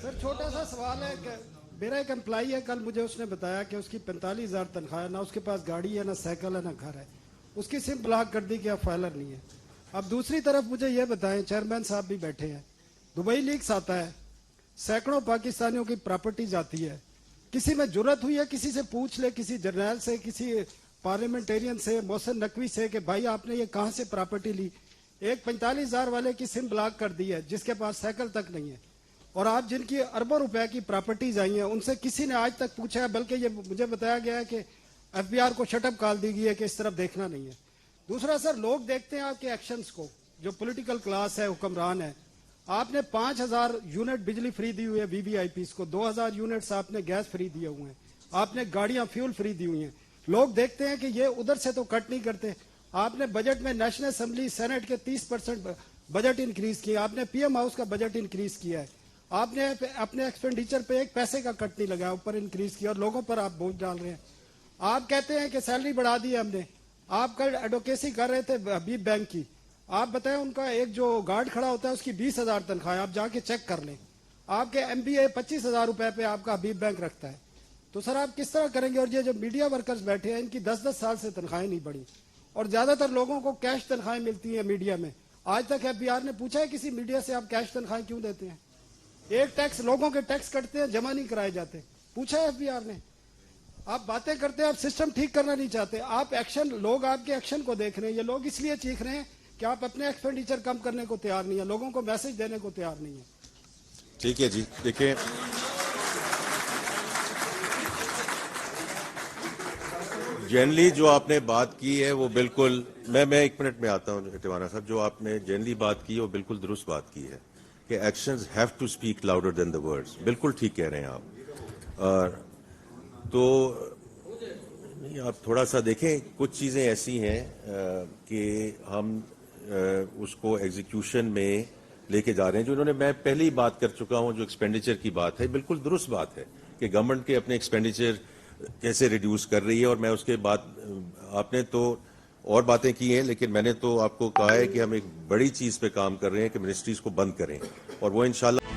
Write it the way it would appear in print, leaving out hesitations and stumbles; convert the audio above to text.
Sir छोटा सा सवाल है कि मेरा एक एम्प्लॉई है, कल मुझे उसने बताया कि उसकी 45,000 तनख्वाह है, ना उसके पास गाड़ी है, ना साइकिल है, ना घर है। उसकी सिम ब्लॉक कर दी कि अब फाइलर नहीं है। अब दूसरी तरफ मुझे ये बताएं, चेयरमैन साहब भी बैठे हैं, दुबई लीक्स आता है, सैकड़ों पाकिस्तानियों की प्रॉपर्टी जाती है। किसी में जुर्रत हुई है किसी से पूछ ले, किसी जर्नैल से, किसी पार्लियामेंटेरियन से, मोहसिन नकवी से, कि भाई आपने ये कहाँ से प्रॉपर्टी ली। एक 45,000 वाले की सिम ब्लॉक कर दी है जिसके पास साइकिल तक नहीं है, और आप जिनकी अरबों रुपए की प्रॉपर्टीज आई हैं उनसे किसी ने आज तक पूछा है, बल्कि ये मुझे बताया गया है कि एफबीआर को शटअप कॉल दी गई है कि इस तरफ देखना नहीं है। दूसरा सर, लोग देखते हैं आपके एक्शंस को, जो पॉलिटिकल क्लास है, हुक्मरान है। आपने 5,000 यूनिट बिजली फ्री दी हुई है वीवीआईपीज को, 2,000 यूनिट्स आपने गैस फ्री दिए हुए हैं, आपने गाड़ियां फ्यूल फ्री दी हुई हैं। लोग देखते हैं कि ये उधर से तो कट नहीं करते। आपने बजट में नेशनल असेंबली सेनेट के 30% बजट इंक्रीज किया, आपने पीएम हाउस का बजट इंक्रीज किया है, आपने अपने एक्सपेंडिचर पे एक पैसे का कट नहीं लगाया, ऊपर इंक्रीज किया, और लोगों पर आप बोझ डाल रहे हैं। आप कहते हैं कि सैलरी बढ़ा दी है हमने। आप कल एडवोकेसी कर रहे थे हबीब बैंक की, आप बताएं उनका एक जो गार्ड खड़ा होता है उसकी 20,000 तनख्वाह है, आप जाके चेक कर लें। आपके एमबीए 25,000 रुपए पे आपका हबीब बैंक रखता है। तो सर आप किस तरह करेंगे। और ये जो मीडिया वर्कर्स बैठे हैं इनकी 10-10 साल से तनख्वाहें नहीं बढ़ी, और ज्यादातर लोगों को कैश तनख्वाहें मिलती है मीडिया में। आज तक एफबीआर ने पूछा है किसी मीडिया से आप कैश तनख्वाहें क्यों देते हैं। एक टैक्स, लोगों के टैक्स कटते हैं, जमा नहीं कराए जाते, पूछा है एफबीआर ने। आप बातें करते हैं, आप सिस्टम ठीक करना नहीं चाहते, आप एक्शन, लोग आपके एक्शन को देख रहे हैं। ये लोग इसलिए चीख रहे हैं कि आप अपने एक्सपेंडिचर कम करने को तैयार नहीं है, लोगों को मैसेज देने को तैयार नहीं है। ठीक है जी, देखिए जनरली जो आपने बात की है वो बिल्कुल, मैं 1 मिनट में आता हूं टिवाना साहब, जो आपने जनरली बात की है वो बिल्कुल दुरुस्त बात की है कि actions have to speak louder than the words. बिल्कुल ठीक कह रहे हैं आप। और तो नहीं, आप थोड़ा सा देखें, कुछ चीज़ें ऐसी हैं कि हम उसको एग्जीक्यूशन में लेके जा रहे हैं। जो इन्होंने, मैं पहले ही बात कर चुका हूं, जो एक्सपेंडिचर की बात है बिल्कुल दुरुस्त बात है कि गवर्नमेंट के अपने एक्सपेंडिचर कैसे रिड्यूस कर रही है। और मैं उसके बाद, आपने तो और बातें की हैं, लेकिन मैंने तो आपको कहा है कि हम एक बड़ी चीज़ पे काम कर रहे हैं कि मिनिस्ट्रीज को बंद करें, और वो इंशाल्लाह